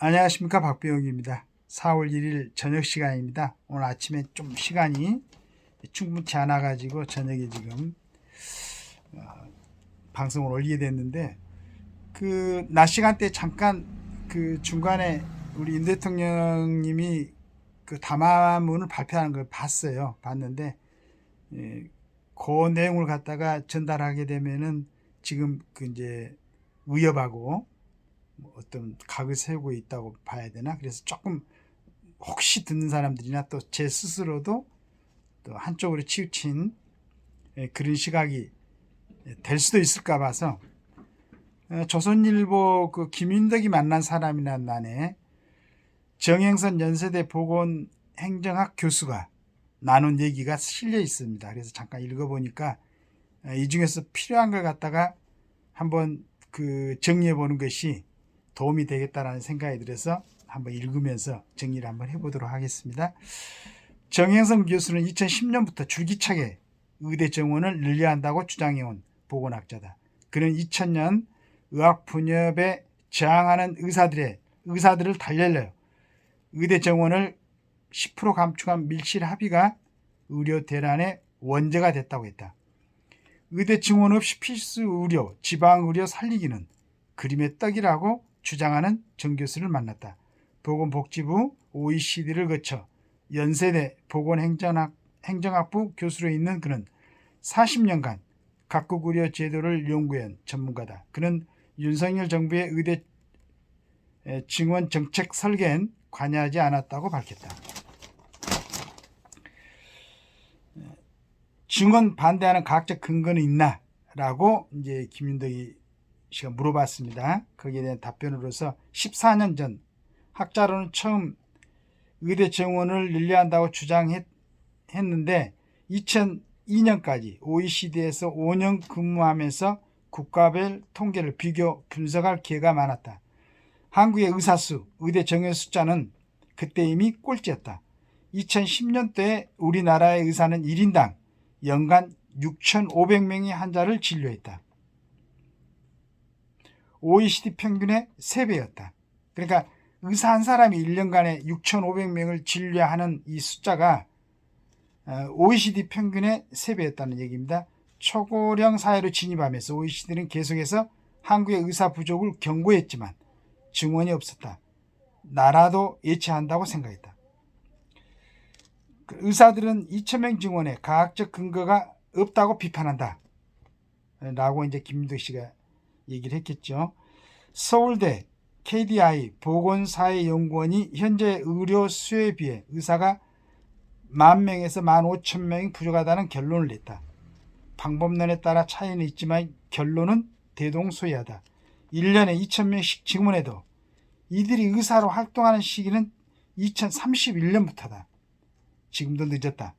안녕하십니까, 박병욱입니다. 4월 1일 저녁 시간입니다. 오늘 아침에 좀 시간이 충분치 않아 가지고 저녁에 지금 방송을 올리게 됐는데, 낮 시간대 잠깐 중간에 우리 윤 대통령님이 담화문을 발표하는 걸 봤는데, 그 내용을 갖다가 전달하게 되면은 지금 이제 위협하고 어떤 각을 세우고 있다고 봐야 되나? 그래서 조금 혹시 듣는 사람들이나 또 제 스스로도 또 한쪽으로 치우친 그런 시각이 될 수도 있을까 봐서 조선일보 김윤덕이 만난 사람이라는 난에 정행선 연세대 보건행정학 교수가 나눈 얘기가 실려 있습니다. 그래서 잠깐 읽어보니까 이 중에서 필요한 걸 갖다가 한번 정리해 보는 것이 도움이 되겠다라는 생각이 들어서 한번 읽으면서 정리를 한번 해보도록 하겠습니다. 정행선 교수는 2010년부터 줄기차게 의대 정원을 늘려야 한다고 주장해온 보건학자다. 그는 2000년 의학 분협에 저항하는 의사들을 달랠래요. 의대 정원을 10% 감축한 밀실 합의가 의료 대란의 원죄가 됐다고 했다. 의대 증원 없이 필수 의료, 지방 의료 살리기는 그림의 떡이라고 주장하는 정 교수를 만났다. 보건복지부 OECD를 거쳐 연세대 보건행정학부 교수로 있는 그는 40년간 각국 의료 제도를 연구한 전문가다. 그는 윤석열 정부의 의대 증원 정책 설계엔 관여하지 않았다고 밝혔다. 증원 반대하는 과학적 근거는 있나? 라고 이제 김윤덕이 씨가 물어봤습니다. 거기에 대한 답변으로서 14년 전 학자로는 처음 의대 정원을 늘려야 한다고 주장했는데 2002년까지 OECD에서 5년 근무하면서 국가별 통계를 비교 분석할 기회가 많았다. 한국의 의사수, 의대 정원 숫자는 그때 이미 꼴찌였다. 2010년도에 우리나라의 의사는 1인당 연간 6,500명의 환자를 진료했다. OECD 평균의 3배였다. 그러니까 의사 한 사람이 1년간에 6,500명을 진료하는 이 숫자가 OECD 평균의 3배였다는 얘기입니다. 초고령 사회로 진입하면서 OECD는 계속해서 한국의 의사 부족을 경고했지만 증원이 없었다. 나라도 예치한다고 생각했다. 의사들은 2,000명 증원에 과학적 근거가 없다고 비판한다. 라고 이제 김민덕 씨가 얘기를 했겠죠. 서울대 KDI 보건사회연구원이 현재 의료 수요에 비해 의사가 10,000명에서 15,000명이 부족하다는 결론을 냈다. 방법론에 따라 차이는 있지만 결론은 대동소이하다. 1년에 2,000명씩 증원해도 이들이 의사로 활동하는 시기는 2031년부터다. 지금도 늦었다.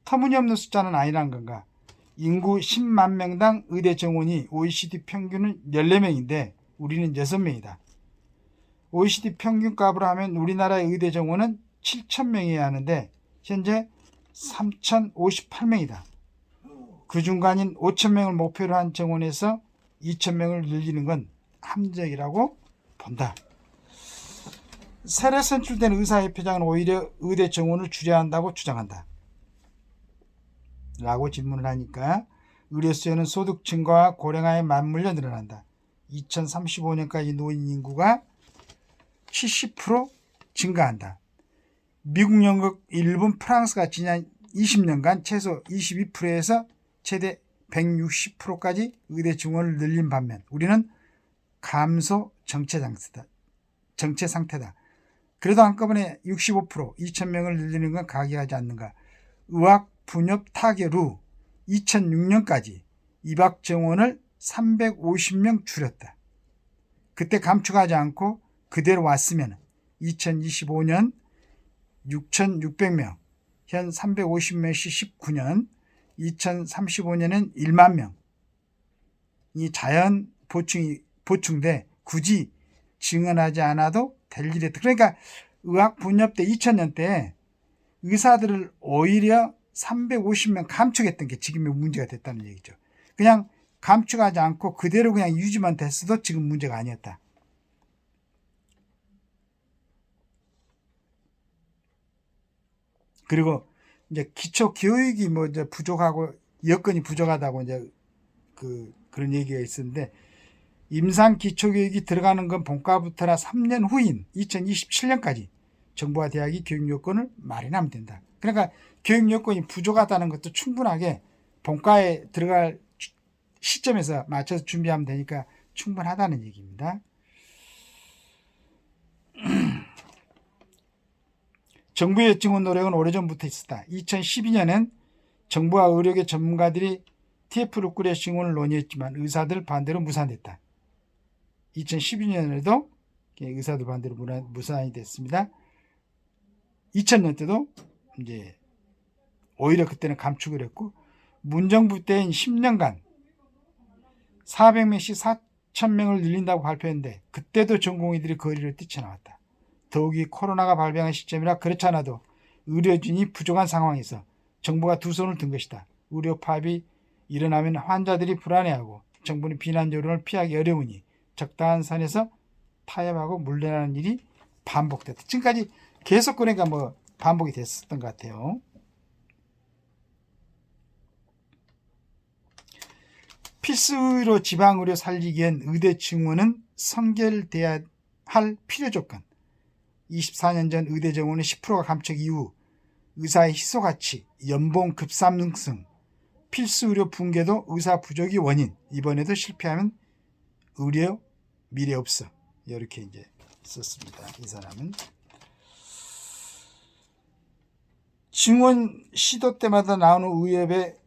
터무니없는 숫자는 아니란 건가? 인구 10만 명당 의대 정원이 OECD 평균은 14명인데 우리는 6명이다. OECD 평균값으로 하면 우리나라의 의대 정원은 7,000명이어야 하는데 현재 3,058명이다. 그 중간인 5,000명을 목표로 한 정원에서 2,000명을 늘리는 건 함정이라고 본다. 새로 선출된 의사협회장은 오히려 의대 정원을 줄여야 한다고 주장한다. 라고 질문을 하니까 의료 수요는 소득 증가와 고령화에 맞물려 늘어난다. 2035년까지 노인 인구가 70% 증가한다. 미국, 영국, 일본, 프랑스가 지난 20년간 최소 22%에서 최대 160%까지 의대 증원을 늘린 반면 우리는 감소 정체 상태다. 그래도 한꺼번에 65% 2,000명을 늘리는 건 가기하지 않는가. 의학 분협 타결 후 2006년까지 입학 정원을 350명 줄였다. 그때 감축하지 않고 그대로 왔으면 2025년 6,600명, 현 350명씩 19년, 2035년엔 1만 명이 자연 보충돼 굳이 증원하지 않아도 될 일이었다. 그러니까 의학 분협 때 2000년 때 의사들을 오히려 350명 감축했던 게 지금의 문제가 됐다는 얘기죠. 그냥 감축하지 않고 그대로 그냥 유지만 됐어도 지금 문제가 아니었다. 그리고 이제 기초 교육이 뭐 이제 부족하고 여건이 부족하다고 이제 그런 얘기가 있었는데, 임상 기초 교육이 들어가는 건 본과부터나 3년 후인 2027년까지 정부와 대학이 교육 요건을 마련하면 된다. 그러니까 교육 요건이 부족하다는 것도 충분하게 본과에 들어갈 시점에서 맞춰서 준비하면 되니까 충분하다는 얘기입니다. 정부의 증원 노력은 오래전부터 있었다. 2012년엔 정부와 의료계 전문가들이 TF를 꾸려 증원을 논의했지만 의사들 반대로 무산됐다. 2012년에도 의사들 반대로 무산이 됐습니다. 2000년 때도 이제 오히려 그때는 감축을 했고, 문정부 때인 10년간 400명씩 4,000명을 늘린다고 발표했는데 그때도 전공의들이 거리를 뛰쳐나왔다. 더욱이 코로나가 발병한 시점이라 그렇지 않아도 의료진이 부족한 상황에서 정부가 두 손을 든 것이다. 의료 파업이 일어나면 환자들이 불안해하고 정부는 비난 여론을 피하기 어려우니 적당한 선에서 타협하고 물러나는 일이 반복됐다. 지금까지 계속 그러니까 뭐 반복이 됐었던 것 같아요. 필수로 지방의료 살리기엔 의대 증원은 선결돼야 할 필요 조건. 24년 전 의대 정원의 10%가 감축 이후 의사의 희소가치, 연봉 급상승, 필수의료 붕괴도 의사 부족이 원인. 이번에도 실패하면 의료 미래 없어. 이렇게 이제 썼습니다. 이 사람은. 증원 시도 때마다 나오는 의협의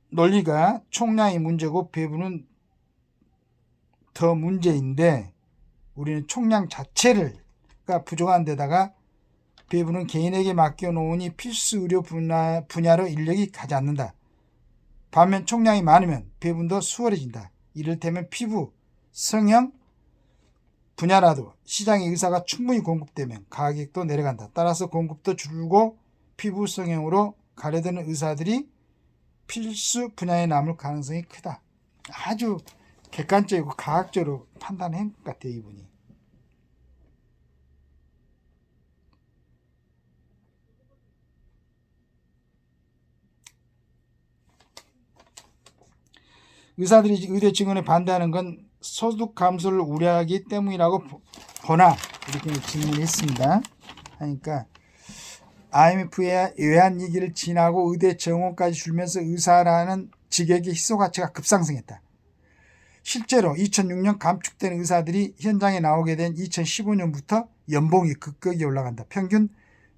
논리가 총량이 문제고 배분은 더 문제인데, 우리는 총량 자체가 부족한 데다가 배분은 개인에게 맡겨놓으니 필수 의료 분야로 인력이 가지 않는다. 반면 총량이 많으면 배분도 수월해진다. 이를테면 피부, 성형 분야라도 시장에 의사가 충분히 공급되면 가격도 내려간다. 따라서 공급도 줄고 피부 성형으로 가려드는 의사들이 필수 분야에 남을 가능성이 크다. 아주 객관적이고 과학적으로 판단한 것 같아요, 이분이. 의사들이 의대 증원에 반대하는 건 소득 감소를 우려하기 때문이라고 보나, 이렇게 질문했습니다. 하니까 IMF의 외환 위기를 지나고 의대 정원까지 줄면서 의사라는 직역의 희소가치가 급상승했다. 실제로 2006년 감축된 의사들이 현장에 나오게 된 2015년부터 연봉이 급격히 올라간다. 평균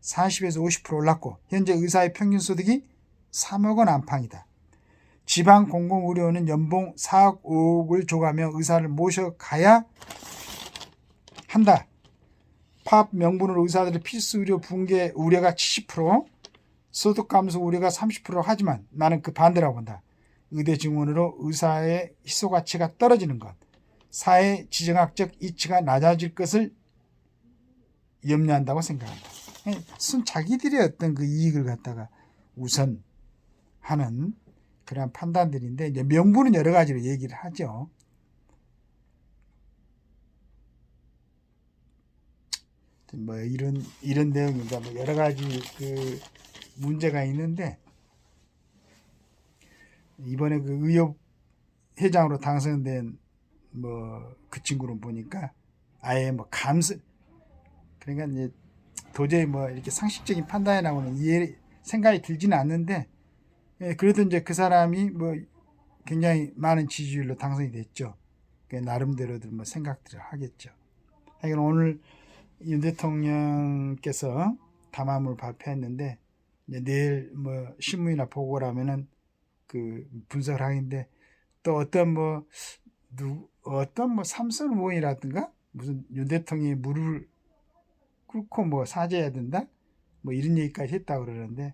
40에서 50% 올랐고 현재 의사의 평균 소득이 3억 원 안팎이다. 지방 공공의료원은 연봉 4억 5억을 줘가며 의사를 모셔가야 한다. 파업 명분으로 의사들의 필수 의료 붕괴 우려가 70%, 소득 감소 우려가 30% 하지만 나는 그 반대라고 본다. 의대 증원으로 의사의 희소가치가 떨어지는 것, 사회 지정학적 이치가 낮아질 것을 염려한다고 생각한다. 자기들의 어떤 그 이익을 갖다가 우선 하는 그런 판단들인데, 이제 명분은 여러 가지로 얘기를 하죠. 뭐 이런 내용입니다. 뭐 여러 가지 그 문제가 있는데, 이번에 그 의협 회장으로 당선된 뭐 그 친구를 보니까 아예 뭐 그러니까 이제 도저히 뭐 이렇게 상식적인 판단에 나오는 생각이 들지는 않는데, 그래도 이제 그 사람이 뭐 굉장히 많은 지지율로 당선이 됐죠. 나름대로들 뭐 생각들을 하겠죠. 하여간 오늘 윤 대통령께서 담화문을 발표했는데, 내일 뭐 신문이나 보고를 하면은 그 분석을 하는데, 또 어떤 뭐 삼선 의원이라든가 무슨 윤 대통령이 무릎을 꿇고 뭐 사죄해야 된다, 뭐 이런 얘기까지 했다고 그러는데,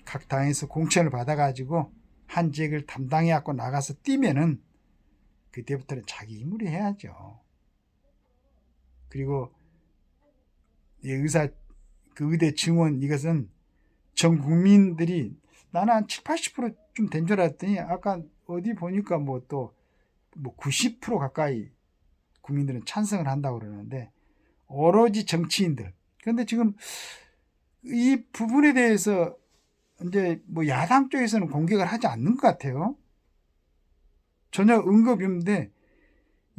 각 당에서 공천을 받아가지고 한 지역을 담당해갖고 나가서 뛰면은 그때부터는 자기 인물이 해야죠. 그리고 그 의대 증원, 이것은 전 국민들이, 나는 한 7, 80%좀 된 줄 알았더니 아까 어디 보니까 뭐 또 뭐 90% 가까이 국민들은 찬성을 한다고 그러는데 오로지 정치인들. 그런데 지금 이 부분에 대해서 이제 뭐 야당 쪽에서는 공격을 하지 않는 것 같아요. 전혀 언급이 없는데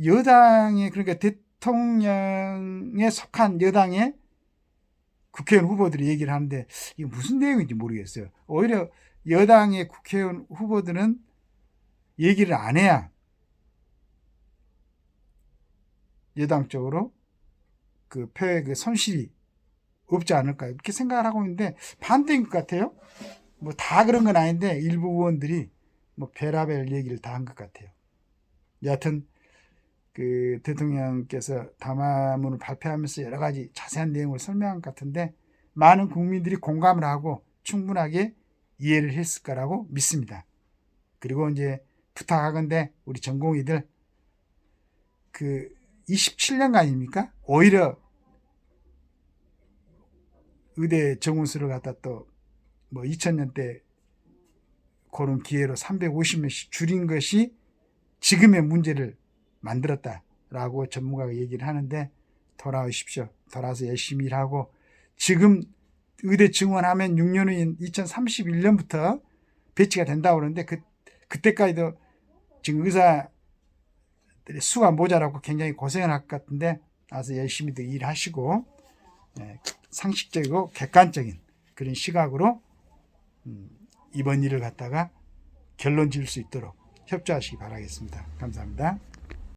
여당의 그러니까 대통령에 속한 여당의 국회의원 후보들이 얘기를 하는데 이게 무슨 내용인지 모르겠어요. 오히려 여당의 국회의원 후보들은 얘기를 안 해야 여당 쪽으로 그 표의 그 손실이 없지 않을까 이렇게 생각을 하고 있는데 반대인 것 같아요. 뭐 다 그런 건 아닌데 일부 의원들이 뭐 별의별 얘기를 다 한 것 같아요. 여하튼 그 대통령께서 담화문을 발표하면서 여러 가지 자세한 내용을 설명한 것 같은데 많은 국민들이 공감을 하고 충분하게 이해를 했을 거라고 믿습니다. 그리고 이제 부탁하건대 우리 전공의들 그 27년간입니까? 오히려 의대 정원수를 갖다 또 뭐 2000년대 그런 기회로 350명씩 줄인 것이 지금의 문제를 만들었다라고 전문가가 얘기를 하는데 돌아오십시오. 돌아와서 열심히 일하고 지금 의대 증원하면 6년 후인 2031년부터 배치가 된다고 그러는데 그때까지도 지금 의사들의 수가 모자라고 굉장히 고생을 할 것 같은데 와서 열심히 일하시고 상식적이고 객관적인 그런 시각으로 이번 일을 갖다가 결론 지을 수 있도록 협조하시기 바라겠습니다. 감사합니다.